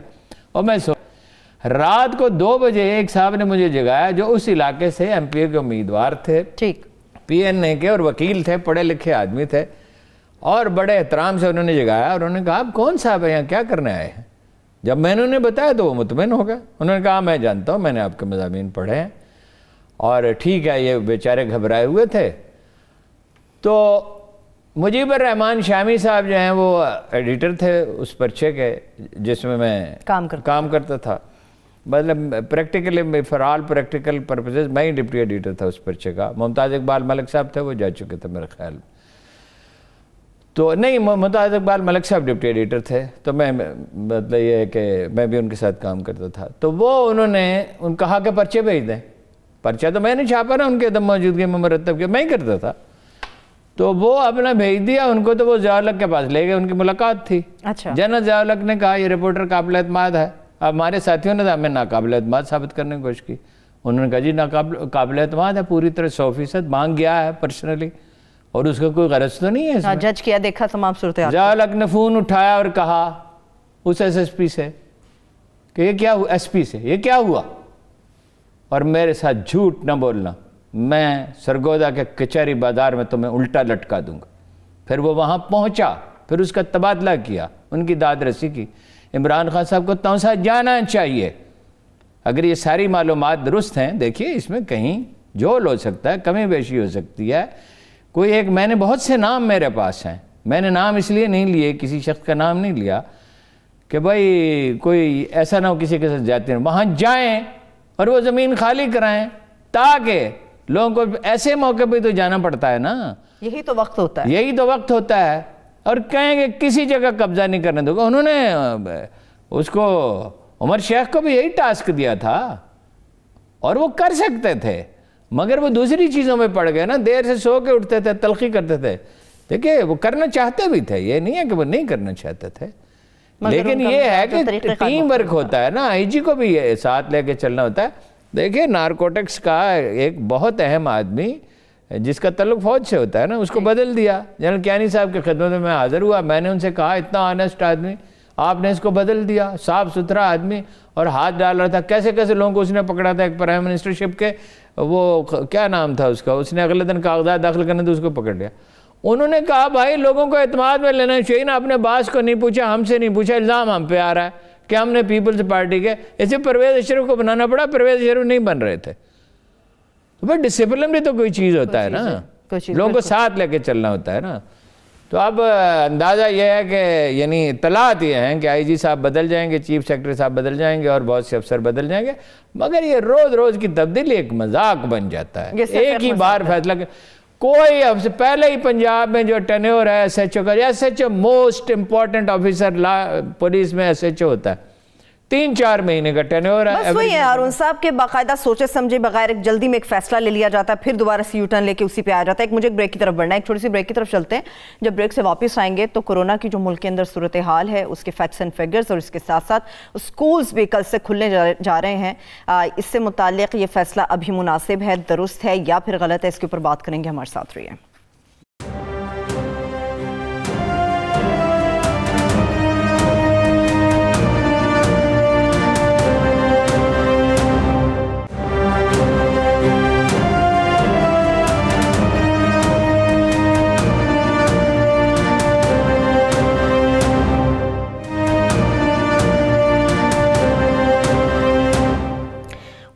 اور میں رات کو 2 بجے ایک صاحب نے مجھے جگایا جو اس علاقے سے ایم پی اے کے امیدوار تھے، پی این اے کے، اور وکیل تھے، پڑھے لکھے آدمی تھے، اور بڑے احترام سے انہوں نے جگایا، اور انہوں نے کہا آپ کون صاحب ہیں، یہاں کیا کرنے آئے ہیں؟ جب میں نے انہیں بتایا تو وہ مطمئن ہو گئے. انہوں نے کہا میں جانتا ہوں، میں نے آپ کے مضامین پڑھے ہیں، اور ٹھیک ہے. یہ بیچارے گھبرائے ہوئے تھے. تو مجیب الرحمان شامی صاحب جو ہیں وہ ایڈیٹر تھے اس پرچے کے جس میں میں کام کرتا تھا، مطلب practically for all practical purposes میں ہی ڈپٹی ایڈیٹر تھا اس پرچے کا. ممتاز اقبال ملک صاحب تھے، وہ جا چکے تھے میرے خیال میں. تو نہیں، ممتاز اقبال ملک صاحب ڈپٹی ایڈیٹر تھے، تو میں مطلب یہ ہے کہ میں بھی ان کے ساتھ کام کرتا تھا. تو وہ انہوں نے کہا کہ پرچے بھیج دیں. پرچہ تو میں نے چھاپا نا، ان کے عدم موجودگی میں مرتب کیا، میں ہی کرتا تھا. تو وہ اپنا بھیج دیا ان کو، تو وہ ضیاء الحق کے پاس لے گئے، ان کی ملاقات تھی. جنرل ضیاء الحق نے کہا یہ رپورٹر قابل اعتماد ہے. اب ہمارے ساتھیوں نے ہمیں ناقابل اعتماد ثابت کرنے کی کوشش کی. انہوں نے کہا جی قابل اعتماد ہے، پوری طرح 100% مانگ گیا ہے پرسنلی، اور اس کا کوئی غرض تو نہیں ہے اس میں. جج کیا، دیکھا تمام صورتحال. ضیاء الحق نے فون اٹھایا اور کہا اس ایس پی سے کہ یہ کیا ہوا، ایس پی سے یہ کیا ہوا، اور میرے ساتھ جھوٹ نہ بولنا، میں سرگودا کے کچہری بازار میں تمہیں الٹا لٹکا دوں گا. پھر وہ وہاں پہنچا، پھر اس کا تبادلہ کیا، ان کی داد رسی کی. عمران خان صاحب کو توسا جانا چاہیے. اگر یہ ساری معلومات درست ہیں، دیکھیے اس میں کہیں جھول ہو سکتا ہے، کمی بیشی ہو سکتی ہے. کوئی ایک، میں نے بہت سے نام میرے پاس ہیں، میں نے نام اس لیے نہیں لیے، کسی شخص کا نام نہیں لیا کہ بھائی کوئی ایسا نہ ہو کسی کے ساتھ جاتے ہیں. وہاں جائیں اور وہ زمین خالی کرائیں، تاکہ لوگوں کو ایسے موقع پہ تو جانا پڑتا ہے نا، یہی تو وقت ہوتا ہے، یہی تو وقت ہوتا ہے. اور کہیں کہ کسی جگہ قبضہ نہیں کرنے دو گا. انہوں نے اس کو عمر شیخ کو بھی یہی ٹاسک دیا تھا، اور وہ کر سکتے تھے، مگر وہ دوسری چیزوں میں پڑ گئے نا. دیر سے سو کے اٹھتے تھے، تلخی کرتے تھے. دیکھیں وہ کرنا چاہتے بھی تھے، یہ نہیں ہے کہ وہ نہیں کرنا چاہتے تھے، لیکن یہ ہے کہ ٹیم ورک ہوتا ہے نا. آئی جی کو بھی یہ ساتھ لے کے چلنا ہوتا ہے. دیکھیں نارکوٹکس کا ایک بہت اہم آدمی جس کا تعلق فوج سے ہوتا ہے نا، اس کو بدل دیا. جنرل کیانی صاحب کے خدمت میں حاضر ہوا، میں نے ان سے کہا اتنا آنیسٹ آدمی، آپ نے اس کو بدل دیا، صاف ستھرا آدمی، اور ہاتھ ڈال رہا تھا. کیسے کیسے لوگوں کو اس نے پکڑا تھا. ایک پرائم منسٹرشپ کے وہ کیا نام تھا اس کا، اس نے اگلے دن کاغذات داخل کرنے تو اس کو پکڑ لیا. انہوں نے کہا بھائی لوگوں کو اعتماد میں لینا چاہیے نا، اپنے باس کو نہیں پوچھا، ہم سے نہیں پوچھا، الزام ہم پہ آ رہا ہے کہ ہم نے پیپلز پارٹی کے. اسے پرویز اشرف کو بنانا پڑا، پرویز اشرف نہیں بن رہے تھے. تو بھائی ڈسپلن بھی تو کوئی چیز ہوتا ہے نا، لوگوں کو ساتھ لے کے چلنا ہوتا ہے نا. تو اب اندازہ یہ ہے کہ یعنی اطلاعات یہ ہیں کہ آئی جی صاحب بدل جائیں گے، چیف سیکرٹری صاحب بدل جائیں گے، اور بہت سے افسر بدل جائیں گے. مگر یہ روز روز کی تبدیلی ایک مذاق بن جاتا ہے. ایک ہی بار فیصلہ کوئی پہلے ہی پنجاب میں جو ٹینیور ہے ایس ایچ او کا، S H O most important officer police میں ایس ایچ او ہوتا ہے، 3-4 مہینے کا ٹینیور ہے. بس وہی ہے ہارون صاحب کے باقاعدہ سوچے سمجھے بغیر ایک جلدی میں ایک فیصلہ لے لیا جاتا ہے، پھر دوبارہ سے یو ٹرن لے کے اسی پہ آ جاتا ہے. ایک مجھے ایک بریک کی طرف بڑھنا ہے، ایک چھوٹی سی بریک کی طرف چلتے ہیں. جب بریک سے واپس آئیں گے تو کورونا کی جو ملک کے اندر صورتحال ہے اس کے فیکٹس اینڈ فگرز، اور اس کے ساتھ ساتھ اسکولز بھی کل سے کھلنے جا رہے ہیں، اس سے متعلق یہ فیصلہ ابھی مناسب ہے، درست ہے یا پھر غلط ہے، اس کے اوپر بات کریں گے. ہمارے ساتھ رہیے.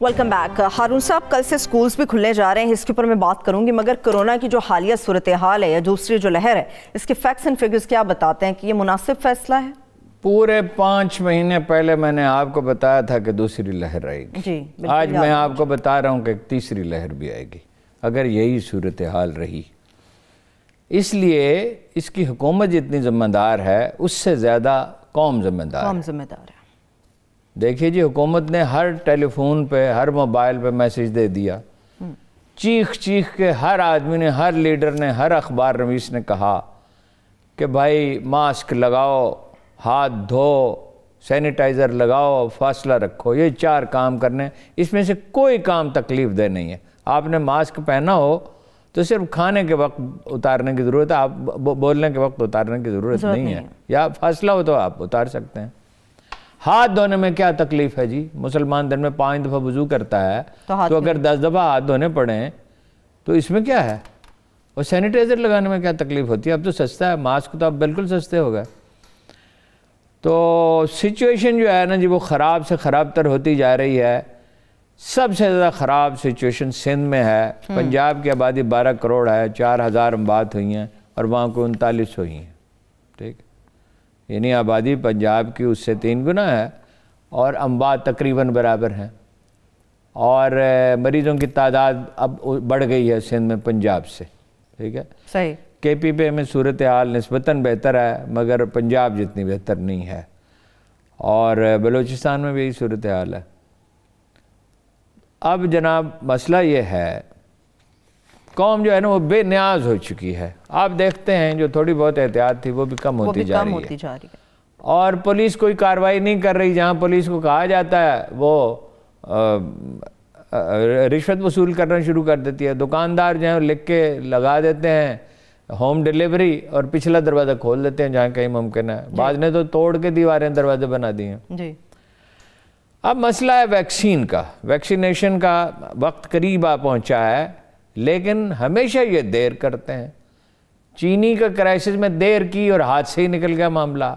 Welcome back. ہارون صاحب کل سے سکولز بھی کھلنے جا رہے ہیں، اس کے اوپر میں بات کروں گی، مگر کرونا کی جو حالیہ صورتحال ہے یا دوسری جو لہر ہے اس کے فیکٹس اینڈ فگرز کیا بتاتے ہیں کہ یہ مناسب فیصلہ ہے؟ پورے 5 مہینے پہلے میں نے آپ کو بتایا تھا کہ دوسری لہر آئے گی. جی آج میں آپ کو بتا رہا ہوں کہ ایک تیسری لہر بھی آئے گی اگر یہی صورتحال رہی. اس لیے اس کی حکومت جتنی ذمہ دار ہے اس سے زیادہ قوم ذمہ دار ہے. دیکھیے جی، حکومت نے ہر ٹیلی فون پہ، ہر موبائل پہ میسیج دے دیا، چیخ چیخ کے ہر آدمی نے، ہر لیڈر نے، ہر اخبار نویس نے کہا کہ بھائی ماسک لگاؤ، ہاتھ دھو، سینیٹائزر لگاؤ، فاصلہ رکھو، یہ 4 کام کرنے، اس میں سے کوئی کام تکلیف دہ نہیں ہے۔ آپ نے ماسک پہنا ہو تو صرف کھانے کے وقت اتارنے کی ضرورت ہے، آپ بولنے کے وقت اتارنے کی ضرورت نہیں ہے، یا فاصلہ ہو تو آپ اتار سکتے ہیں۔ ہاتھ دھونے میں کیا تکلیف ہے جی؟ مسلمان دن میں 5 دفعہ وضو کرتا ہے، تو اگر 10 دفعہ ہاتھ دھونے پڑیں تو اس میں کیا ہے؟ اور سینیٹائزر لگانے میں کیا تکلیف ہوتی ہے؟ اب تو سستا ہے، ماسک تو اب بالکل سستے ہو گئے۔ تو سچویشن جو ہے نا جی وہ خراب سے خراب تر ہوتی جا رہی ہے۔ سب سے زیادہ خراب سچویشن سندھ میں ہے۔ پنجاب کی آبادی 12 کروڑ ہے، 4000 اموات ہوئی ہیں اور وہاں کو 39 ہوئی ہیں، ٹھیک، یعنی آبادی پنجاب کی اس سے 3 گنا ہے اور اموات تقریباً برابر ہیں، اور مریضوں کی تعداد اب بڑھ گئی ہے سندھ میں پنجاب سے، ٹھیک ہے۔ صحیح۔ کے پی پی میں صورتحال نسبتاً بہتر ہے مگر پنجاب جتنی بہتر نہیں ہے، اور بلوچستان میں بھی یہی صورتحال ہے۔ اب جناب مسئلہ یہ ہے، قوم جو ہے نا وہ بے نیاز ہو چکی ہے۔ آپ دیکھتے ہیں جو تھوڑی بہت احتیاط تھی وہ بھی کم ہوتی جا رہی ہے، اور پولیس کوئی کارروائی نہیں کر رہی۔ جہاں پولیس کو کہا جاتا ہے وہ رشوت وصول کرنا شروع کر دیتی ہے۔ دکاندار جو ہیں لکھ کے لگا دیتے ہیں ہوم ڈیلیوری، اور پچھلا دروازہ کھول دیتے ہیں جہاں کہیں ممکن ہے۔ بعض نے تو توڑ کے دیواریں دروازے بنا دی ہیں۔ جی۔ اب مسئلہ ہے ویکسین کا، ویکسینیشن کا وقت قریب آ پہنچا ہے، لیکن ہمیشہ یہ دیر کرتے ہیں۔ چینی کا کرائسس میں دیر کی اور ہاتھ سے ہی نکل گیا معاملہ۔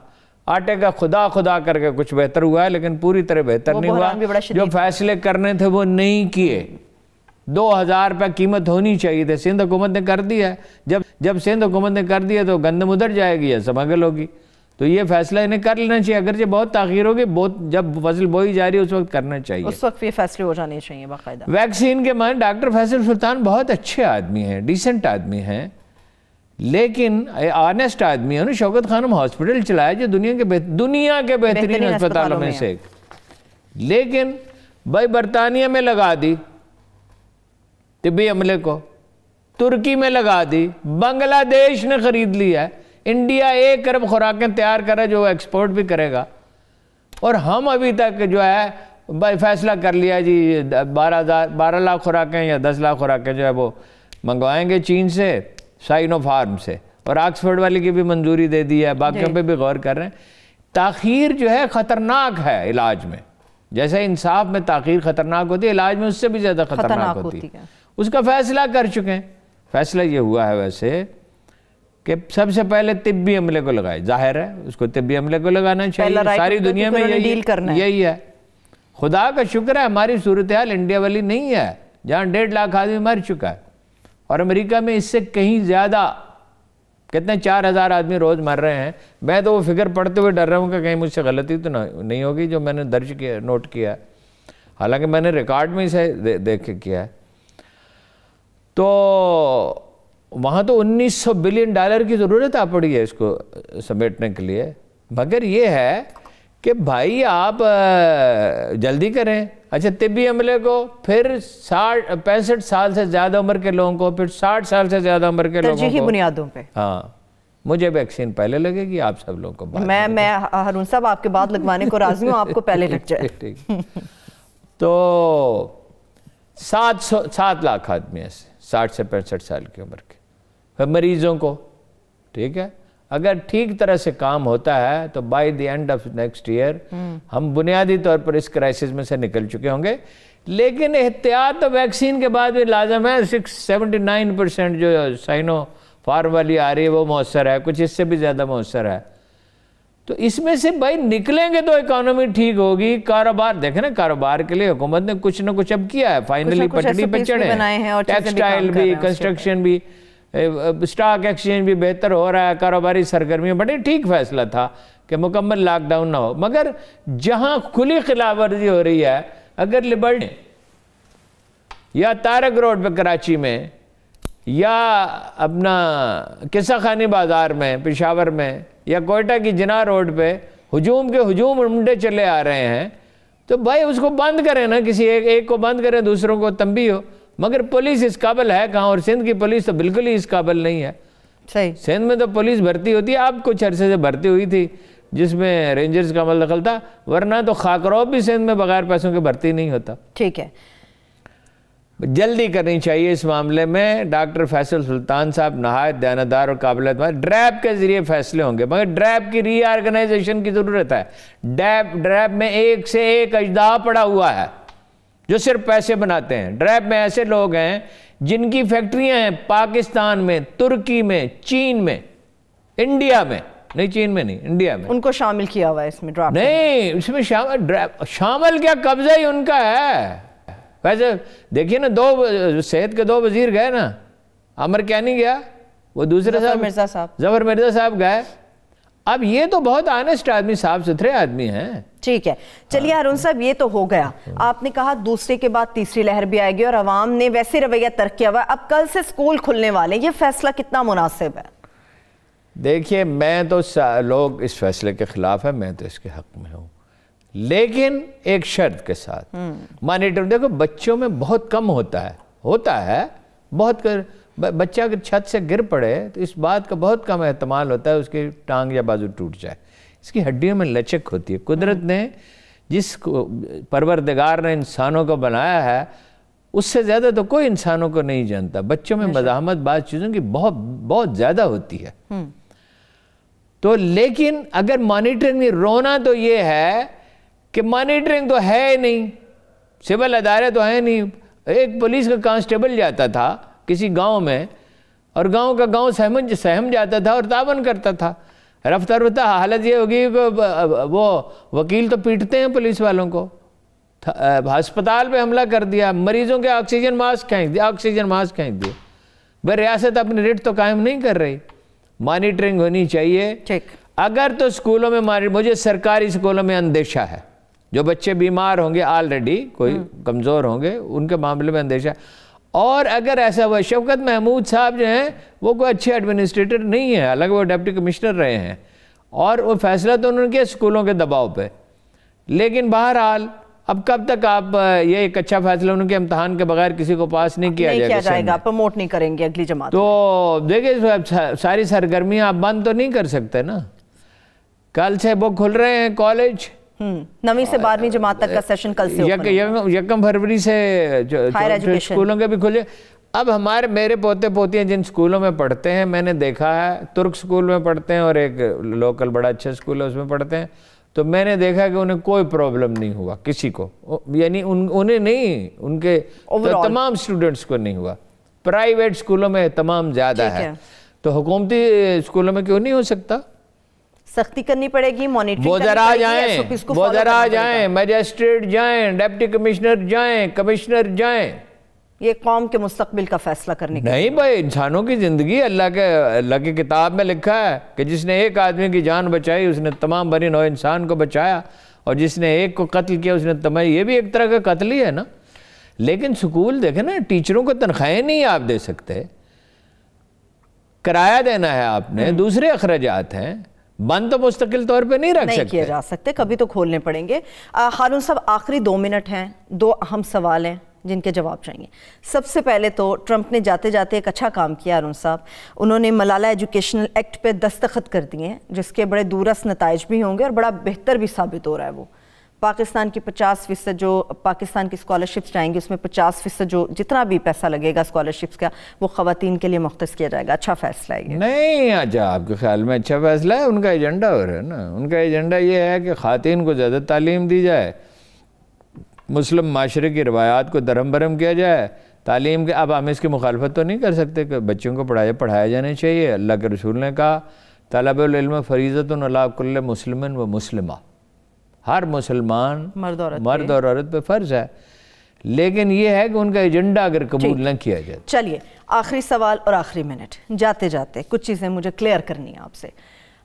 آٹے کا خدا کر کے کچھ بہتر ہوا ہے، لیکن پوری طرح بہتر نہیں ہوا۔ جو فیصلے کرنے تھے وہ نہیں کیے۔ 2000 روپے قیمت ہونی چاہیے تھے، سندھ حکومت نے کر دی ہے۔ جب سندھ حکومت نے کر دیا تو گندم ادھر جائے گی یا سمگل ہوگی، تو یہ فیصلہ انہیں کر لینا چاہیے۔ اگرچہ بہت تاخیر ہوگی، جب فصل بوئی جا رہی ہے اس وقت کرنا چاہیے، اس وقت یہ فیصلے ہو جانے چاہیے باقاعدہ۔ ویکسین کے معنی ڈاکٹر فیصل سلطان بہت اچھے آدمی ہیں، ڈیسنٹ آدمی ہیں، لیکن آنیسٹ آدمی ہے۔ شوکت خانم ہاسپٹل چلایا جو دنیا کے بہترین ہسپتالوں میں سے ایک، لیکن بھائی برطانیہ میں لگا دی طبی عملے کو، ترکی میں لگا دی، بنگلہ دیش نے خرید لیا ہے، انڈیا 1 ارب خوراکیں تیار کرا جو ایکسپورٹ بھی کرے گا، اور ہم ابھی تک جو ہے بھائی فیصلہ کر لیا جی 12 لاکھ خوراکیں یا 10 لاکھ خوراکیں جو ہے وہ منگوائیں گے چین سے، سائنو فارم سے، اور آکسفورڈ والی کی بھی منظوری دے دی ہے، باقیوں پہ بھی غور کر رہے ہیں۔ تاخیر جو ہے خطرناک ہے علاج میں، جیسے انصاف میں تاخیر خطرناک ہوتی ہے، علاج میں اس سے بھی زیادہ خطرناک ہوتی ہے۔ اس کا فیصلہ کر چکے ہیں۔ فیصلہ یہ ہوا ہے ویسے کہ سب سے پہلے طبی عملے کو لگائے، ظاہر ہے اس کو طبی عملے کو لگانا چاہیے، ساری دنیا میں یہی ہے۔ خدا کا شکر ہے ہماری صورتحال انڈیا والی نہیں ہے جہاں 1.5 لاکھ آدمی مر چکا ہے، اور امریکہ میں اس سے کہیں زیادہ، کتنے 4000 آدمی روز مر رہے ہیں۔ میں تو وہ فگر پڑھتے ہوئے ڈر رہا ہوں کہ کہیں مجھ سے غلطی تو نہیں ہوگی جو میں نے درج کیا، نوٹ کیا ہے، حالانکہ میں نے ریکارڈ میں اسے دیکھ کے کیا ہے۔ تو وہاں تو $1900 بلین کی ضرورت آ پڑی ہے اس کو سمیٹنے کے لیے، مگر یہ ہے کہ بھائی آپ جلدی کریں۔ اچھا طبی عملے کو، پھر 65 سال سے زیادہ عمر کے لوگوں کو، پھر 60 سال سے زیادہ عمر کے لوگوں کو، ترجیحی بنیادوں پہ۔ ہاں، مجھے ویکسین پہلے لگے گی، آپ سب لوگوں کو بعد میں ہارون صاحب آپ کے بعد لگوانے کو راضی ہوں، آپ کو پہلے لگ جائے۔ تو 7 لاکھ آدمی ایسے 60 سے 65 سال کی عمر کے، پھر مریضوں کو، ٹھیک ہے، اگر ٹھیک طرح سے کام ہوتا ہے تو by the end of next year ہم بنیادی طور پر اس کرائسس میں سے نکل چکے ہوں گے۔ لیکن احتیاط تو ویکسین کے بعد بھی لازم ہے۔ 79% جو سائنو فارم والی آ رہی ہے وہ مؤثر ہے، کچھ اس سے بھی زیادہ مؤثر ہے۔ تو اس میں سے بھائی نکلیں گے تو اکانومی ٹھیک ہوگی۔ کاروبار دیکھیں نا، کاروبار کے لیے حکومت نے کچھ نہ کچھ اب کیا ہے، فائنلی پٹڑی پہ چڑھے ہیں، ٹیکسٹائل بھی، کنسٹرکشن بھی، سٹاک ایکسچینج بھی بہتر ہو رہا ہے، کاروباری سرگرمی بڑے ٹھیک فیصلہ تھا کہ مکمل لاک ڈاؤن نہ ہو۔ مگر جہاں کھلی خلاف ورزی ہو رہی ہے، اگر لبرٹی یا تارک روڈ پہ کراچی میں، یا اپنا قصہ خانی بازار میں پشاور میں، یا کوئٹہ کی جناح روڈ پہ ہجوم کے ہجوم منڈے چلے آ رہے ہیں، تو بھائی اس کو بند کریں نا، کسی ایک کو بند کریں، دوسروں کو تنبیہ ہو۔ مگر پولیس اس قابل ہے کہاں، اور سندھ کی پولیس تو بالکل ہی اس قابل نہیں ہے۔ صحیح، سندھ میں تو پولیس بھرتی ہوتی ہے، اب کچھ عرصے سے بھرتی ہوئی تھی، جس میں رینجرز کا عمل دخل تھا، ورنہ تو خاکروب بھی سندھ میں بغیر پیسوں کے بھرتی نہیں ہوتا۔ ٹھیک ہے، جلدی کرنی چاہیے اس معاملے میں۔ ڈاکٹر فیصل سلطان صاحب نہایت دیانتدار اور قابل اعتماد، ڈریب کے ذریعے فیصلے ہوں گے، مگر ڈریب کی ری آرگنائزیشن کی ضرورت ہے۔ ڈریب میں ایک سے ایک اژدہا پڑا ہوا ہے جو صرف پیسے بناتے ہیں۔ ڈریب میں ایسے لوگ ہیں جن کی فیکٹریاں ہیں پاکستان میں، ترکی میں، چین میں، انڈیا میں، نہیں چین میں نہیں، انڈیا میں، ان کو شامل کیا ہوا ہے اس میں ڈراپ؟ نہیں، اس میں شامل کیا، قبضہ ہی ان کا ہے۔ ویسے دیکھیے نا، صحت کے 2 وزیر گئے نا، عمر کیانی گیا، وہ دوسرے ظفر مرزا صاحب گئے۔ اب یہ تو بہت آنیسٹ آدمی، صاف ستھرے آدمی ہیں۔ ٹھیک ہے، چلیے ہارون صاحب، یہ تو ہو گیا۔ آپ نے کہا دوسرے کے بعد تیسری لہر بھی آئے گی اور عوام نے ویسے رویہ ترک کیا ہوا ہے، اب کل سے سکول کھلنے والے، یہ فیصلہ کتنا مناسب ہے؟ دیکھیے، میں تو لوگ اس فیصلے کے خلاف ہے، میں تو اس کے حق میں ہوں، لیکن ایک شرط کے ساتھ۔ مانیٹر دیکھو، بچوں میں بہت کم ہوتا ہے بہت، بچہ اگر چھت سے گر پڑے تو اس بات کا بہت کم احتمال ہوتا ہے اس کی ٹانگ یا بازو ٹوٹ جائے۔ اس کی ہڈیوں میں لچک ہوتی ہے۔ قدرت نے، جس پروردگار نے انسانوں کو بنایا ہے، اس سے زیادہ تو کوئی انسانوں کو نہیں جانتا۔ بچوں میں مزاحمت بعض چیزوں کی بہت زیادہ ہوتی ہے۔ تو لیکن اگر مانیٹرنگ نہیں، رونا تو یہ ہے کہ مانیٹرنگ تو ہے نہیں، سول ادارے تو ہیں نہیں۔ ایک پولیس کا کانسٹیبل جاتا تھا کسی گاؤں میں، اور گاؤں کا گاؤں سہم جاتا تھا اور تعاون کرتا تھا۔ رفتہ حالت یہ ہوگی کہ وہ وکیل تو پیٹتے ہیں پولیس والوں کو، ہسپتال پہ حملہ کر دیا، مریضوں کے آکسیجن ماسک پھینک دیے۔ بھئی ریاست اپنی ریٹ تو قائم نہیں کر رہی۔ مانیٹرنگ ہونی چاہیے۔ اگر تو اسکولوں میں مجھے سرکاری اسکولوں میں اندیشہ ہے، جو بچے بیمار ہوں گے آلریڈی، کوئی کمزور ہوں گے، ان کے معاملے میں اندیشہ ہے۔ اور اگر ایسا ہوا، شوکت محمود صاحب جو ہیں وہ کوئی اچھے ایڈمنسٹریٹر نہیں ہیں، حالانکہ وہ ڈپٹی کمشنر رہے ہیں، اور وہ فیصلہ تو انہوں نے کیا اسکولوں کے دباؤ پہ، لیکن بہرحال اب کب تک آپ یہ ایک اچھا فیصلہ ان کے امتحان کے بغیر کسی کو پاس نہیں کیا جائے گا، پروموٹ نہیں کریں گے اگلی جماعت۔ تو دیکھیں، ساری سرگرمیاں آپ بند تو نہیں کر سکتے نا۔ کل سے وہ کھل رہے ہیں کالج، 9ویں سے 12ویں جماعت تک کا سیشن کل سے 1 فروری سے اسکولوں کے بھی کھلے۔ اب میرے پوتے پوتیاں جن اسکولوں میں پڑھتے ہیں، میں نے دیکھا ہے، ترک اسکول میں پڑھتے ہیں اور ایک لوکل بڑا اچھا اسکول ہے اس میں پڑھتے ہیں، تو میں نے دیکھا کہ انہیں کوئی پرابلم نہیں ہوا کسی کو، یعنی انہیں نہیں، ان کے تمام اسٹوڈنٹس کو نہیں ہوا۔ پرائیویٹ اسکولوں میں تمام زیادہ ہے، تو حکومتی اسکولوں میں کیوں نہیں ہو سکتا؟ سختی کرنی پڑے گی، مانیٹرنگ وہ ذرا جائیں، میجسٹریٹ جائیں، ڈپٹی کمشنر جائیں، کمشنر جائیں، یہ قوم کے مستقبل کا فیصلہ کرنے کا نہیں بھائی، انسانوں کی زندگی اللہ کی کتاب میں لکھا ہے کہ جس نے ایک آدمی کی جان بچائی اس نے تمام بنی نوع انسان کو بچایا، اور جس نے ایک کو قتل کیا اس نے تمام، یہ بھی ایک طرح کا قتل ہی ہے نا۔ لیکن سکول دیکھیں نا، ٹیچروں کو تنخواہیں نہیں آپ دے سکتے، کرایہ دینا ہے آپ نے، دوسرے اخراجات ہیں، بند تو مستقل طور پہ نہیں رکھ سکتے، نہیں کیے جا سکتے، کبھی تو کھولنے پڑیں گے۔ ہارون صاحب، آخری 2 منٹ ہیں، 2 اہم سوال ہیں جن کے جواب چاہیے۔ سب سے پہلے تو ٹرمپ نے جاتے جاتے ایک اچھا کام کیا ہارون صاحب، انہوں نے ملالہ ایجوکیشنل ایکٹ پہ دستخط کر دیے ہیں، جس کے بڑے دورس نتائج بھی ہوں گے اور بڑا بہتر بھی ثابت ہو رہا ہے۔ وہ پاکستان کی 50% جو پاکستان کی اسکالرشپس جائیں گی، اس میں 50% جو جتنا بھی پیسہ لگے گا اسکالرشپس کا، وہ خواتین کے لیے مختص کیا جائے گا۔ اچھا فیصلہ ہے یہ؟ نہیں، اچھا آپ کے خیال میں اچھا فیصلہ ہے؟ ان کا ایجنڈا ہو رہا ہے نا، ان کا ایجنڈا یہ ہے کہ خواتین کو زیادہ تعلیم دی جائے، مسلم معاشرے کی روایات کو درہم برہم کیا جائے، تعلیم کے۔ اب ہم اس کی مخالفت تو نہیں کر سکتے کہ بچوں کو پڑھایا جانا چاہیے۔ اللہ کے رسول نے کہا، طلب العلم فریضۃ علی کل مسلم و مسلمہ، ہر مسلمان مرد اور عورت پہ فرض ہے، لیکن یہ ہے کہ ان کا ایجنڈا اگر قبول نہ کیا جائے۔ چلیے، آخری سوال اور آخری منٹ، جاتے جاتے کچھ چیزیں مجھے کلیئر کرنی ہیں آپ سے۔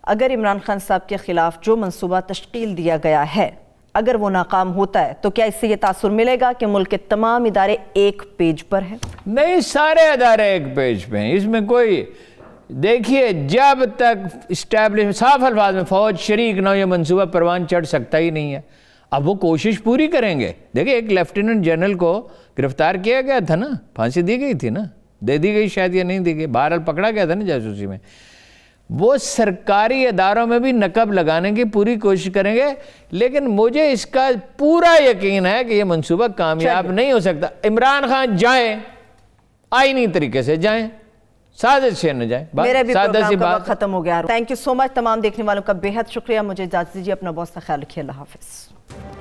اگر عمران خان صاحب کے خلاف جو منصوبہ تشکیل دیا گیا ہے، اگر وہ ناکام ہوتا ہے تو کیا اس سے یہ تاثر ملے گا کہ ملک کے تمام ادارے ایک پیج پر ہیں؟ نہیں، سارے ادارے ایک پیج پہ ہیں، اس میں کوئی، دیکھیے جب تک اسٹیبلش، صاف الفاظ میں فوج شریک نہ ہو یہ منصوبہ پروان چڑھ سکتا ہی نہیں ہے۔ اب وہ کوشش پوری کریں گے۔ دیکھیں، ایک لیفٹیننٹ جنرل کو گرفتار کیا گیا تھا نا، پھانسی دی گئی تھی نا، دے دی گئی شاید یا نہیں دی گئی، بہرحال پکڑا گیا تھا نا جاسوسی میں۔ وہ سرکاری اداروں میں بھی نقب لگانے کی پوری کوشش کریں گے، لیکن مجھے اس کا پورا یقین ہے کہ یہ منصوبہ کامیاب نہیں ہو سکتا۔ عمران خان جائیں، آئینی طریقے سے جائیں، سازش سے نہ جائیں۔ میرے بھی پروگرام کا وقت ختم ہو گیا۔ تھینک یو سو مچ، تمام دیکھنے والوں کا بے حد شکریہ۔ مجھے اجازت دیجیے، اپنا بہت سا خیال رکھیے، اللہ حافظ۔